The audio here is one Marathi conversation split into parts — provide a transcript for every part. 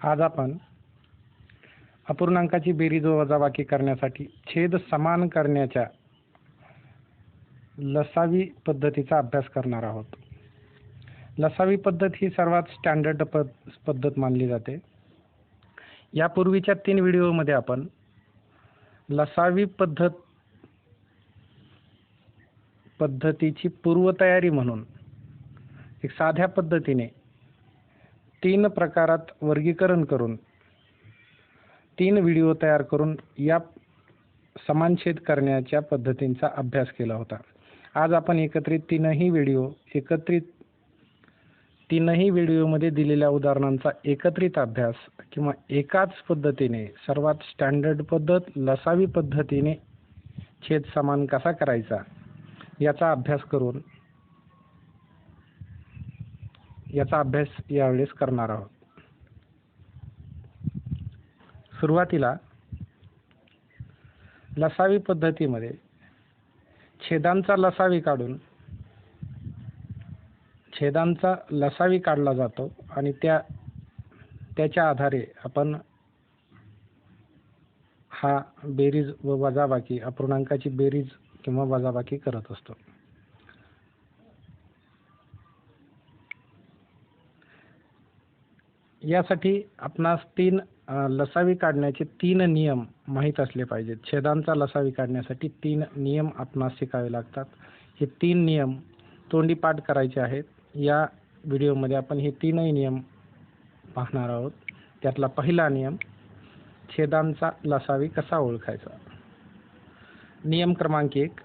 आज आपण अपूर्णांकाची बेरीज व वजाबाकी करण्यासाठी छेद समान करण्याच्या लसावी पद्धतीचा अभ्यास करणार आहोत. लसावी पद्धत ही सर्वात स्टँडर्ड पद्धत मानली जाते. यापूर्वीच्या 3 व्हिडिओमध्ये आपण लसावी पद्धतीची पूर्वतयारी म्हणून एक साध्या पद्धतीने 3 प्रकारात वर्गीकरण करून 3 व्हिडिओ तयार करून या समानछेद करण्याच्या पद्धतींचा अभ्यास केला होता. आज आपण तीनही व्हिडिओमध्ये दिलेल्या उदाहरणांचा एकत्रित अभ्यास किंवा एकाच पद्धतीने सर्वात स्टँडर्ड पद्धत लसावी पद्धतीने छेद समान कसा करायचा याचा अभ्यास यावेळेस करणार आहोत. सुरुवातीला लसावी पद्धतीमध्ये छेदांचा लसावी काढला जातो आणि त्याच्या आधारे आपण हा बेरीज व वजाबाकी अपूर्णांकाची बेरीज किंवा वजाबाकी करत असतो. यासाठी आपणास लसावी काढण्याचे 3 नियम माहीत असले पाहिजेत. छेदांचा लसावी काढण्यासाठी 3 नियम आपणास शिकावे लागतात. हे 3 नियम तोंडी पाठ करायचे आहेत. या व्हिडिओमध्ये आपण हे 3ही नियम पाहणार आहोत. त्यातला पहिला नियम, छेदांचा लसावी कसा ओळखायचा. नियम क्रमांक 1,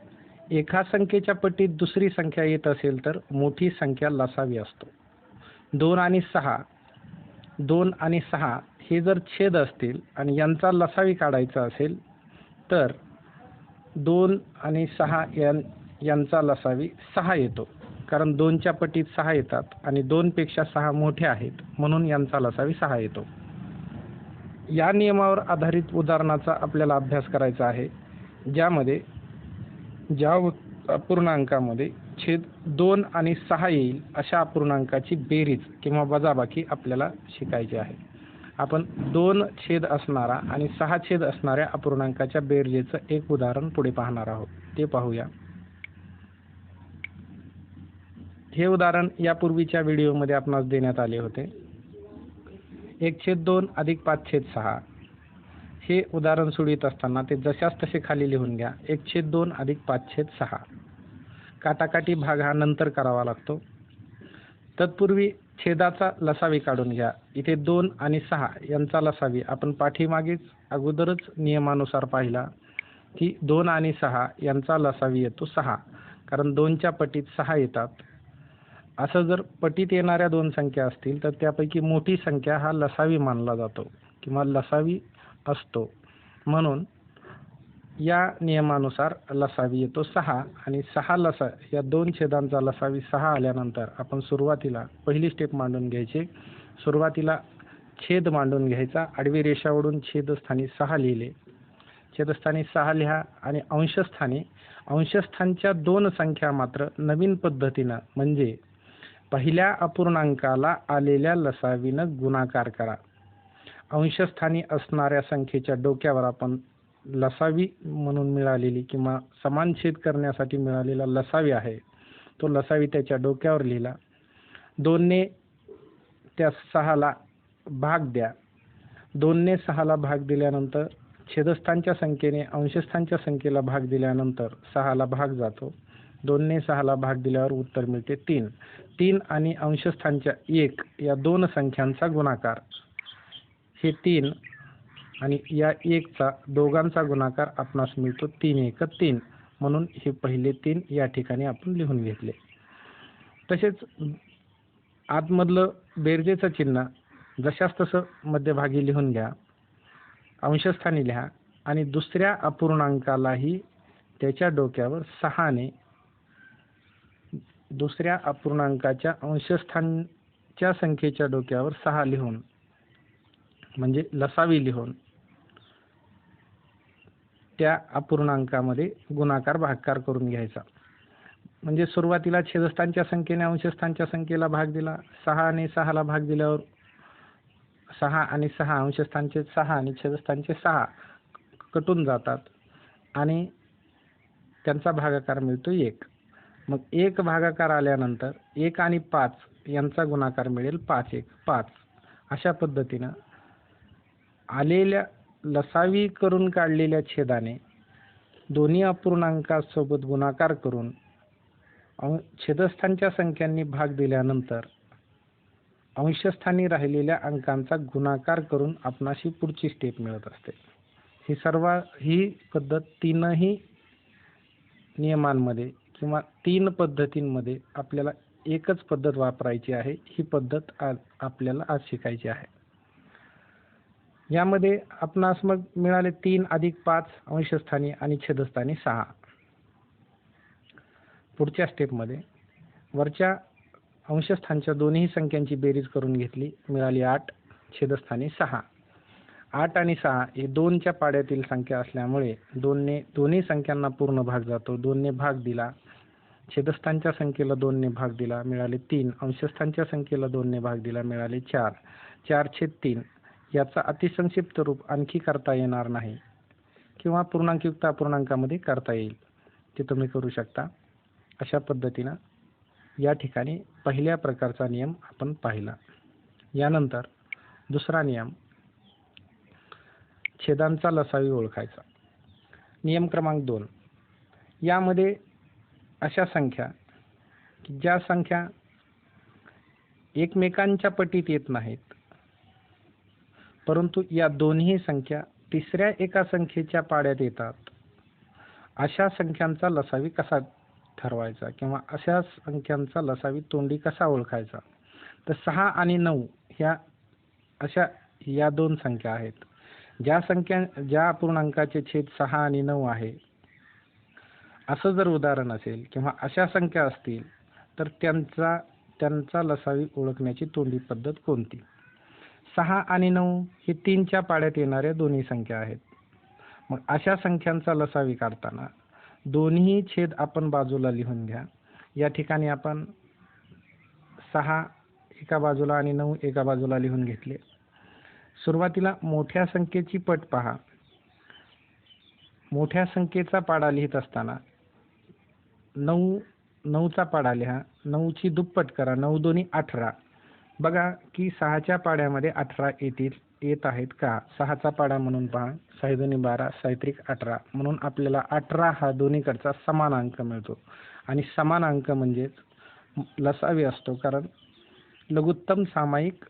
एका संख्येच्या पटीत दुसरी संख्या येत असेल तर मोठी संख्या लसावी असतो. 2 आणि 6 हे जर छेद असतील आणि यांचा लसावी काढायचा असेल तर 2 आणि 6 यांचा लसावी 6 येतो. कारण 2च्या पटीत 6 येतात आणि 2 पेक्षा 6 मोठे आहेत म्हणून यांचा लसावी 6 येतो. या नियमावर आधारित उदाहरणाचा आपल्याला अभ्यास करायचा आहे, ज्या अपूर्णांकामध्ये छेद 2 आणि 6 येईल अशा अपूर्णांकाची बेरीज किंवा वजाबाकी आपल्याला शिकायची आहे. आपण 2 छेद असणारा आणि 6 छेद असणाऱ्या अपूर्णांकाच्या बेरजेचं एक उदाहरण पुढे पाहणार आहोत. ते पाहूया. हे उदाहरण यापूर्वीच्या व्हिडिओमध्ये आपणास देण्यात आले होते. 1/2 अधिक 5/6 हे उदाहरण सोडवित असताना ते जशास तसे खाली लिहून घ्या. 1/2 अधिक 5/6 काटाकाटी भाग हा नंतर करावा लागतो. तत्पूर्वी छेदाचा लसावी काढून घ्या. इथे 2 आणि 6 यांचा लसावी आपण पाठीमागेच अगोदरच नियमानुसार पाहिला की 2 आणि 6 यांचा लसावी येतो 6, कारण 2च्या पटीत 6 येतात. असं जर पटीत येणाऱ्या 2 संख्या असतील तर त्यापैकी मोठी संख्या हा लसावी मानला जातो किंवा लसावी असतो. म्हणून या नियमानुसार लसावी येतो 6 आणि 6 या 2 छेदांचा लसावी 6 आल्यानंतर आपण सुरुवातीला पहिली स्टेप मांडून घ्यायची. सुरुवातीला छेद मांडून घ्यायचा. आडवी रेषा ओढून छेदस्थानी 6 लिहिले. छेदस्थानी 6 लिहा आणि अंशस्थानच्या 2 संख्या मात्र नवीन पद्धतीनं म्हणजे पहिल्या अपूर्णांकाला आलेल्या लसावीनं गुणाकार करा. अंशस्थानी असणाऱ्या संख्येच्या डोक्यावर आपण लसावी म्हणून मिळालेली किंवा समान छेद करण्यासाठी मिळालेला लसावी आहे तो लसावी त्याच्या डोक्यावर लिहिला. 2ने त्या 6ला भाग द्या. 2ने 6ला भाग दिल्यानंतर छेदस्थानच्या संख्येने अंशस्थानच्या संख्येला भाग दिल्यानंतर 6ला भाग जातो. 2ने 6ला भाग दिल्यावर उत्तर मिळते 3. 3 आणि अंशस्थानच्या 1 या 2 संख्यांचा गुणाकार हे 3 आणि या 1चा दोघांचा गुणाकार आपणास मिळतो 3 × 3. म्हणून हे पहिले 3 या ठिकाणी आपण लिहून घेतले. तसेच आतमधलं बेरजेचं चिन्ह जशास तसं मध्यभागी लिहून घ्या. अंशस्थानी लिहा आणि दुसऱ्या अपूर्णांकालाही त्याच्या डोक्यावर 6ने दुसऱ्या अपूर्णांकाच्या अंशस्थानच्या संख्येच्या डोक्यावर 6 लिहून म्हणजे लसावी लिहून त्या अपूर्णांकामध्ये गुणाकार भागाकार करून घ्यायचा. म्हणजे सुरुवातीला छेदस्थानच्या संख्येने अंशस्थानच्या संख्येला भाग दिला. 6 आणि 6ला भाग दिल्यावर 6 आणि 6 अंशस्थानचे 6 आणि छेदस्थानचे 6 कटून जातात आणि त्यांचा भागाकार मिळतो 1. मग 1 भागाकार आल्यानंतर 1 आणि 5 यांचा गुणाकार मिळेल 5 1 5. अशा पद्धतीनं आलेल्या लसावी करून काढलेल्या छेदाने दोन्ही अपूर्णांकासोबत गुणाकार करून छेदस्थानच्या संख्यांनी भाग दिल्यानंतर अंशस्थानी राहिलेल्या अंकांचा गुणाकार करून आपणाशी पुढची स्टेप मिळत असते. ही पद्धत तीनही नियमांमध्ये किंवा 3 पद्धतींमध्ये आपल्याला एकच पद्धत वापरायची आहे. ही पद्धत आपल्याला आज शिकायची आहे. यामध्ये आपणास मग मिळाले 3 अधिक 5 अंशस्थानी आणि छेदस्थानी 6. पुढच्या स्टेपमध्ये वरच्या अंशस्थानच्या दोन्ही संख्यांची बेरीज करून घेतली, मिळाली 8, छेदस्थानी 6. 8 आणि 6 हे 2च्या पाड्यातील संख्या असल्यामुळे दोन्ही संख्यांना पूर्ण भाग जातो. 2ने भाग दिला, छेदस्थानच्या संख्येला 2ने भाग दिला, मिळाले 3. अंशस्थानच्या संख्येला 2ने भाग दिला, मिळाले 4. 4/3 याचा अतिसंक्षिप्त रूप आणखी करता येणार नाही किंवा पूर्णांकयुक्त अपूर्णांकामध्ये करता येईल, ते तुम्ही करू शकता. अशा पद्धतीनं या ठिकाणी पहिल्या प्रकारचा नियम आपण पाहिला. यानंतर दुसरा नियम, छेदांचा लसावी ओळखायचा. नियम क्रमांक 2. यामध्ये अशा संख्या की ज्या संख्या एकमेकांच्या पटीत येत नाहीत, परंतु या दोन्ही संख्या तिसऱ्या एका संख्येच्या पाड्यात येतात, अशा संख्यांचा लसावी कसा ठरवायचा किंवा अशा संख्यांचा लसावी तोंडी कसा ओळखायचा. तर 6 आणि 9 या 2 संख्या आहेत. ज्या अपूर्णांकाचे छेद 6 आणि 9 आहे, असं जर उदाहरण असेल किंवा अशा संख्या असतील तर त्यांचा लसावी ओळखण्याची तोंडी पद्धत कोणती. 6 आणि 9 हे 3च्या पाड्यात येणाऱ्या दोन्ही संख्या आहेत. मग अशा संख्यांचा लसावी काढताना दोन्ही छेद आपण बाजूला लिहून घ्या. या ठिकाणी आपण 6 एका बाजूला आणि 9 एका बाजूला लिहून घेतले. सुरुवातीला मोठ्या संख्येची पट पहा. मोठ्या संख्येचा पाडा लिहित असताना 9चा पाडा लिहा, 9ची दुप्पट करा, 9 दोन्ही 18. बघा की 6च्या पाड्यामध्ये 18 येत आहेत का. 6चा पाडा म्हणून पहा, 6 दोन्ही 12, 6 18 म्हणून आपल्याला 18 हा दोन्हीकडचा समान अंक मिळतो. आणि समान अंक म्हणजेच लसावी असतो, कारण लघुत्तम सामायिक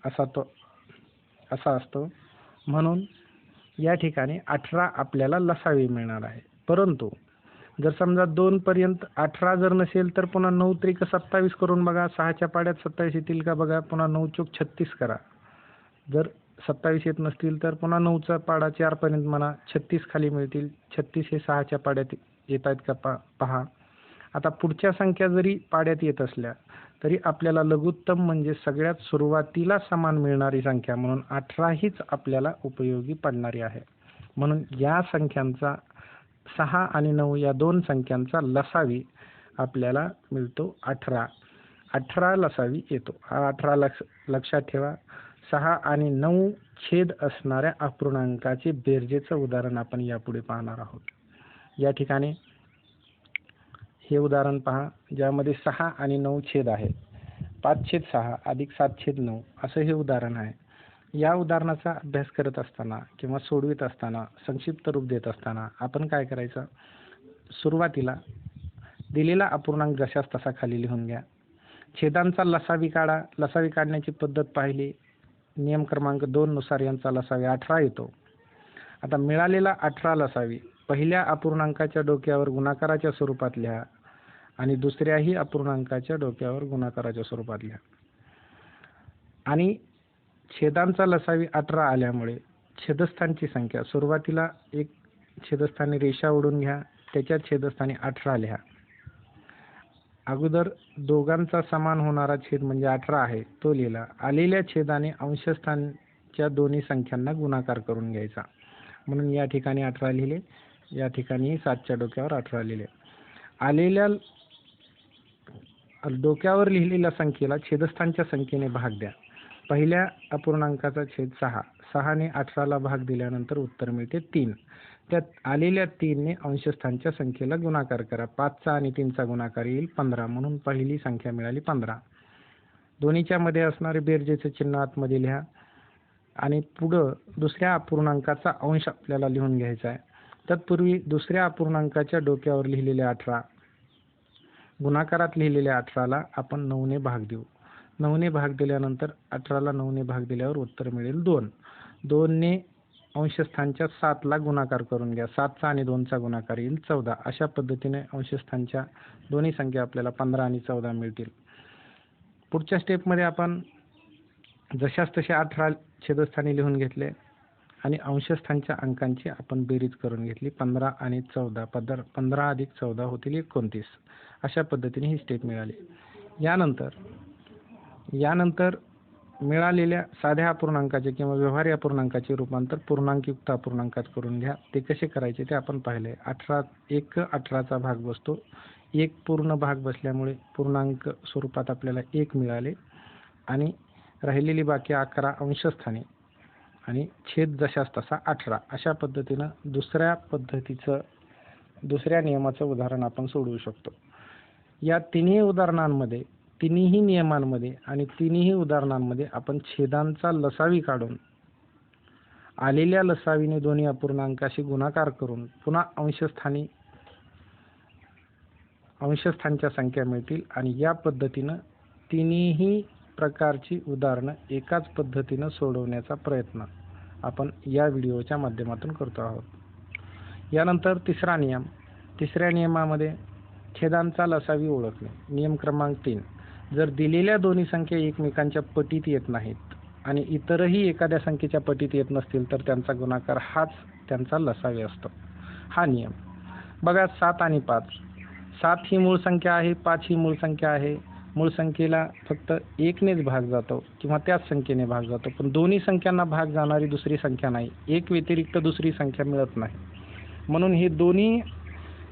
असा असतो. म्हणून या ठिकाणी 18 आपल्याला लसावी मिळणार आहे. परंतु जर समजा 2 पर्यंत 18 जर नसेल तर पुन्हा 9 त्रिक 27 करून बघा. 6च्या पाड्यात 27 येतील का बघा. पुन्हा 9 चोक 36 करा. जर 27 येत नसतील तर पुन्हा 9चा पाडा 4 पर्यंत म्हणा, 36 खाली मिळतील. 36 हे 6च्या पाड्यात येत आहेत का पहा. आता पुढच्या संख्या जरी पाड्यात येत असल्या तरी आपल्याला लघुत्तम म्हणजे सगळ्यात सुरुवातीला समान मिळणारी संख्या म्हणून 18 हीच आपल्याला उपयोगी पडणारी आहे. म्हणून या संख्यांचा 6 आणि 9 या 2 संख्यांचा लसावी आपल्याला मिळतो 18. 18 लसावी येतो. हा 18 लक्षात ठेवा. 6 आणि 9 छेद असणाऱ्या अपूर्णांकाचे बेरजेचं उदाहरण आपण यापुढे पाहणार आहोत. या ठिकाणी हे उदाहरण पहा, ज्यामध्ये 6 आणि 9 छेद आहे. 5/6 अधिक 7/9 असं हे उदाहरण आहे. या उदाहरणाचा अभ्यास करत असताना किंवा सोडवित असताना, संक्षिप्त रूप देत असताना आपण काय करायचं, सुरुवातीला दिलेला अपूर्णांक जशास तसा खाली लिहून घ्या. छेदांचा लसावी काढा. लसावी काढण्याची पद्धत पाहिली. नियम क्रमांक 2 नुसार यांचा लसावी 18 येतो. आता मिळालेला 18 लसावी पहिल्या अपूर्णांकाच्या डोक्यावर गुणाकाराच्या स्वरूपात लिहा आणि दुसऱ्याही अपूर्णांकाच्या डोक्यावर गुणाकाराच्या स्वरूपात लिहा. आणि छेदांचा लसावी 18 आल्यामुळे छेदस्थानची संख्या सुरुवातीला एक छेदस्थानी रेषा ओढून घ्या, त्याच्या छेदस्थानी 18 लिहा. अगोदर दोघांचा समान होणारा छेद म्हणजे 18 आहे तो लिहिला. आलेल्या छेदाने अंशस्थानच्या दोन्ही संख्यांना गुणाकार करून घ्यायचा. म्हणून या ठिकाणी 18 लिहिले, या ठिकाणी 7च्या डोक्यावर 18 लिहिले. आलेल्या डोक्यावर लिहिलेल्या संख्येला छेदस्थानच्या संख्येने भाग द्या. पहिल्या अपूर्णांकाचा छेद 6. 6ने 18ला भाग दिल्यानंतर उत्तर मिळते 3. त्यात आलेल्या 3ने अंशस्थानच्या संख्येला गुणाकार करा. 5चा आणि 3चा गुणाकार येईल 15, म्हणून पहिली संख्या मिळाली 15. दोन्हीच्या मध्ये असणारे बेरजेचे चिन्ह आतमध्ये लिहा आणि पुढं दुसऱ्या अपूर्णांकाचा अंश आपल्याला लिहून घ्यायचा आहे. तत्पूर्वी दुसऱ्या अपूर्णांकाच्या डोक्यावर लिहिलेले 18, गुणाकारात लिहिलेल्या 18ला आपण 9ने भाग देऊ. 9ने भाग दिल्यानंतर 18ला 9ने भाग दिल्यावर उत्तर मिळेल 2. 2ने अंशस्थानच्या 7ला गुणाकार करून घ्या. 7चा आणि 2चा गुणाकार येईल 14. अशा पद्धतीने अंशस्थानच्या दोन्ही संख्या आपल्याला 15 आणि 14 मिळतील. पुढच्या स्टेपमध्ये आपण जशास तसे 18 छेदस्थानी लिहून घेतले आणि अंशस्थानच्या अंकांची आपण बेरीज करून घेतली. 15 आणि 14, 15 अधिक 14 होतील 29. अशा पद्धतीने ही स्टेप मिळाली. यानंतर मिळालेल्या साध्या अपूर्णांकाचे किंवा व्यवहार्य अपूर्णांकाचे रूपांतर पूर्णांकयुक्त अपूर्णांकात करून घ्या. ते कसे करायचे ते आपण पाहिले. 18चा भाग बसतो. 1 पूर्ण भाग बसल्यामुळे पूर्णांक स्वरूपात आपल्याला 1 मिळाले आणि राहिलेली बाकी 11 अंशस्थानी आणि छेद जशास तसा 18. अशा पद्धतीनं दुसऱ्या नियमाचं उदाहरण आपण सोडवू शकतो. या तिन्ही नियमांमध्ये आणि तिन्ही उदाहरणांमध्ये आपण छेदांचा लसावी काढून आलेल्या लसावीने दोन्ही अपूर्णांकाशी गुणाकार करून पुन्हा अंशस्थानच्या संख्या मिळतील आणि या पद्धतीनं तिन्ही प्रकारची उदाहरणं एकाच पद्धतीनं सोडवण्याचा प्रयत्न आपण या व्हिडिओच्या माध्यमातून करतो आहोत. यानंतर तिसऱ्या नियमामध्ये छेदांचा लसावी ओळखणे. नियम क्रमांक 3. जर दिलेल्या दोन्ही संख्या एकमेकांच्या पटीत येत नाहीत आणि इतरही एखाद्या संख्येच्या पटीत येत नसतील तर त्यांचा गुणाकार हाच त्यांचा लसावी असतो. हा नियम बघा. 7 आणि 5. 7 ही मूळ संख्या आहे, 5 ही मूळ संख्या आहे. मूळ संख्येला फक्त 1नेच भाग जातो किंवा त्याच संख्येने भाग जातो, पण दोन्ही संख्यांना भाग जाणारी दुसरी संख्या नाही. 1 व्यतिरिक्त दुसरी संख्या मिळत नाही. म्हणून हे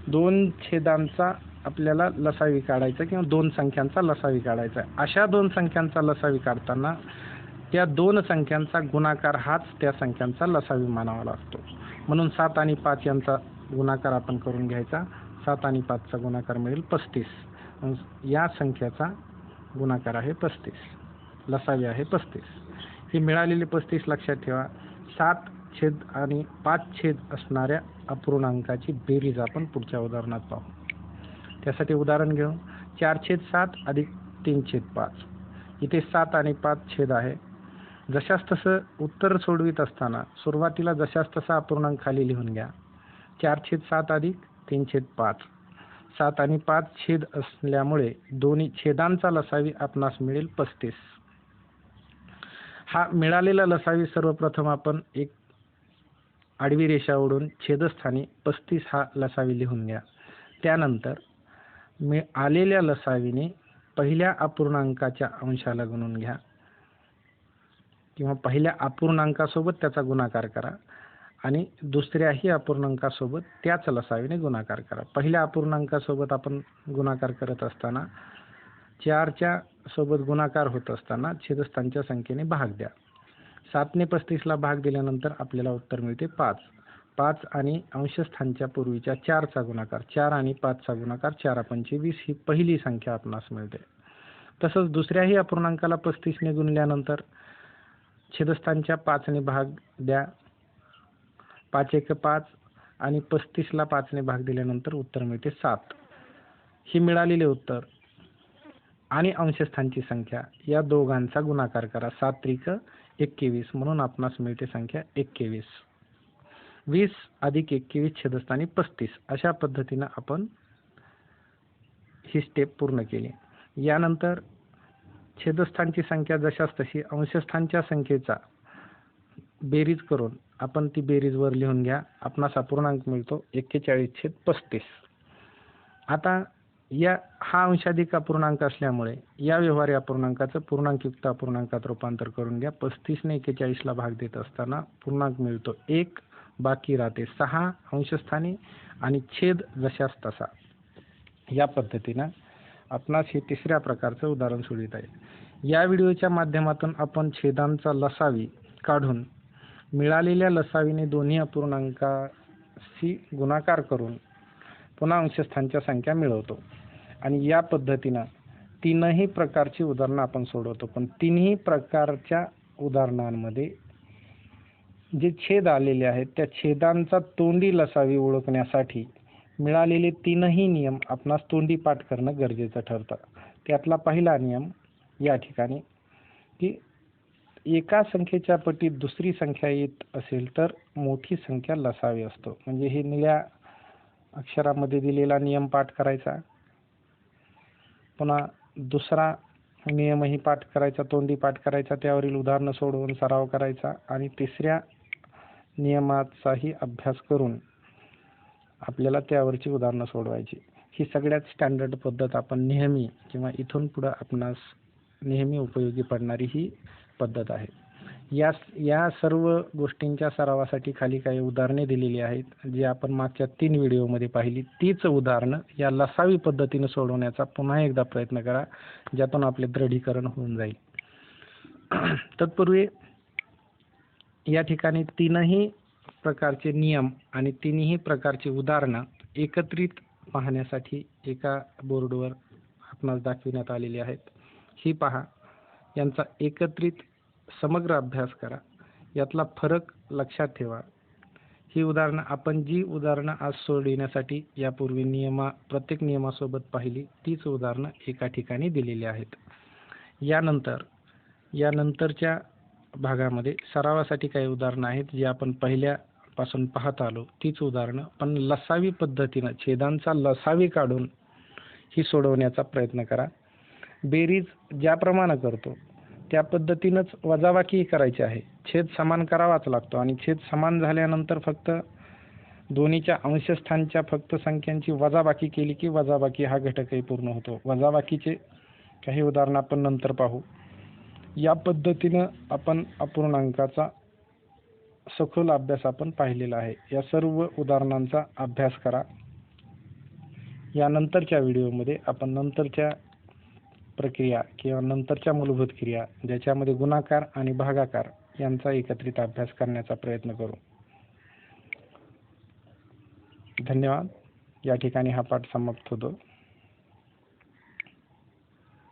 दोन छेदांचा आपल्याला लसावी काढायचा किंवा 2 संख्यांचा लसावी काढायचा. अशा 2 संख्यांचा लसावी काढताना त्या 2 संख्यांचा गुणाकार हाच त्या संख्यांचा लसावी मानावा लागतो. म्हणून 7 आणि 5 यांचा गुणाकार आपण करून घ्यायचा. 7 आणि 5चा गुणाकार मिळेल 35. या संख्याचा गुणाकार आहे 35, लसावी आहे 35. ही मिळालेली 35 लक्षात ठेवा. 7 छेद आणि 5 छेद असणाऱ्या अपूर्णांकाची बेरीज आपण पुढच्या उदाहरणात पाहू. त्यासाठी उदाहरण घेऊ. 4/7 अधिक 3/5. इथे 7 आणि 5 छेद आहे. जशास तसं उत्तर सोडवित असताना सुरुवातीला जशास तसा अपूर्णांक खाली लिहून घ्या. 4/7 अधिक 3/5. 7 आणि 5 छेद असल्यामुळे दोन्ही छेदांचा लसावी आपणास मिळेल 35. हा मिळालेला लसावी सर्वप्रथम आपण एक आडवी रेषा ओढून छेदस्थानी 35 हा लसावी लिहून घ्या. त्यानंतर आलेल्या लसावीने पहिल्या अपूर्णांकाच्या अंशाला गुणून घ्या किंवा पहिल्या अपूर्णांकासोबत त्याचा गुणाकार करा आणि दुसऱ्याही अपूर्णांकासोबत त्याच लसावीने गुणाकार करा. पहिल्या अपूर्णांकासोबत आपण गुणाकार करत असताना 4च्या सोबत गुणाकार होत असताना छेदस्थानच्या संख्येने भाग द्या. 7ने 35ला भाग दिल्यानंतर आपल्याला उत्तर मिळते 5. 5 आणि अंशस्थानच्या पूर्वीच्या 4चा गुणाकार. 4 आणि 5चा गुणाकार 4×5 20 ही पहिली संख्या आपणास मिळते. तसंच दुसऱ्याही अपूर्णांकाला 35ने गुणल्यानंतर छेदस्थानच्या 5ने भाग द्या. 5×1 5 आणि 35ला 5ने भाग दिल्यानंतर उत्तर मिळते 7. ही मिळालेले उत्तर आणि अंशस्थानची संख्या या दोघांचा गुणाकार करा. 7×3 21 म्हणून आपणास मिळते संख्या 21. 20 अधिक 21 छेदस्थानी 35. अशा पद्धतीनं आपण ही स्टेप पूर्ण केली. यानंतर छेदस्थानची संख्या जशास तशी अंशस्थानच्या संख्येचा बेरीज करून आपण ती बेरीज वर लिहून घ्या. आपणास अपूर्णांक मिळतो 41/35. आता हा अंशाधिक अपूर्णांक असल्यामुळे या व्यवहार्य अपूर्णांकाचं पूर्णांकयुक्त अपूर्णांकात रूपांतर करून घ्या. 35ने 41ला भाग देत असताना पूर्णांक मिळतो 1, बाकी राहते 6 अंशस्थानी आणि छेद जशास तसा. या पद्धतीनं आपणास हे तिसऱ्या प्रकारचं उदाहरण सोडविता येईल. या व्हिडिओच्या माध्यमातून आपण छेदांचा लसावी काढून मिळालेल्या लसावीने दोन्ही अपूर्णांकाशी गुणाकार करून पुन्हा अंशस्थांच्या संख्या मिळवतो आणि या पद्धतीनं तीनही प्रकारची उदाहरणं आपण सोडवतो. पण तिन्ही प्रकारच्या उदाहरणांमध्ये जे छेद आलेले आहेत त्या छेदांचा तोंडी लसावी ओळखण्यासाठी मिळालेले तीनही नियम आपणास तोंडी पाठ करणं गरजेचं ठरतं. त्यातला पहिला नियम या ठिकाणी की एका संख्येच्या पटीत दुसरी संख्या येत असेल तर मोठी संख्या लसावी असतो. म्हणजे हे निळ्या अक्षरामध्ये दिलेला नियम पाठ करायचा. पुन्हा दुसरा नियमही पाठ करायचा, तोंडी पाठ करायचा, त्यावरील उदाहरणं सोडवून सराव करायचा आणि तिसऱ्या नियमाचाही अभ्यास करून आपल्याला त्यावरची उदाहरणं सोडवायची. ही सगळ्यात स्टँडर्ड पद्धत आपण नेहमी किंवा इथून पुढं आपणास नेहमी उपयोगी पडणारी ही पद्धत आहे. या सर्व गोष्टींच्या सरावासाठी खाली काही उदाहरणे दिलेली आहेत जी आपण मागच्या 3 व्हिडिओमध्ये पाहिली. तीच उदाहरणं या लसावी पद्धतीने सोडवण्याचा पुन्हा एकदा प्रयत्न करा, ज्यातून आपले दृढीकरण होऊन जाईल. तत्पूर्वी या ठिकाणी तीनही प्रकारचे नियम आणि तिन्ही प्रकारची उदाहरणं एकत्रित पाहण्यासाठी एका बोर्डवर आपणास दाखविण्यात आलेली आहेत. ही पहा, यांचा एकत्रित समग्र अभ्यास करा, यातला फरक लक्षात ठेवा. ही उदाहरणं आपण जी उदाहरणं आज सोडविण्यासाठी यापूर्वी प्रत्येक नियमासोबत पाहिली तीच उदाहरणं एका ठिकाणी दिलेली आहेत. यानंतरच्या भागामध्ये सरावासाठी काही उदाहरणं आहेत जी आपण पहिल्यापासून पाहत आलो तीच उदाहरणं, पण लसावी पद्धतीनं छेदांचा लसावी काढून ही सोडवण्याचा प्रयत्न करा. बेरीज ज्याप्रमाणे करतो त्या पद्धतीनंच वजाबाकीही करायची आहे. छेद समान करावाच लागतो आणि छेद समान झाल्यानंतर फक्त दोन्हीच्या अंशस्थांच्या फक्त संख्यांची वजाबाकी केली की वजाबाकी हा घटकही पूर्ण होतो. वजाबाकीचे काही उदाहरणं आपण नंतर पाहू. या पद्धतीनं आपण अपूर्णांकाचा सखोल अभ्यास आपण पाहिलेला आहे. या सर्व उदाहरणांचा अभ्यास करा. यानंतरच्या व्हिडिओमध्ये आपण नंतरच्या प्रक्रिया किंवा नंतरच्या मूलभूत क्रिया ज्याच्यामध्ये गुणाकार आणि भागाकार यांचा एकत्रित अभ्यास करण्याचा प्रयत्न करू. धन्यवाद. या ठिकाणी हा पाठ समाप्त होतो.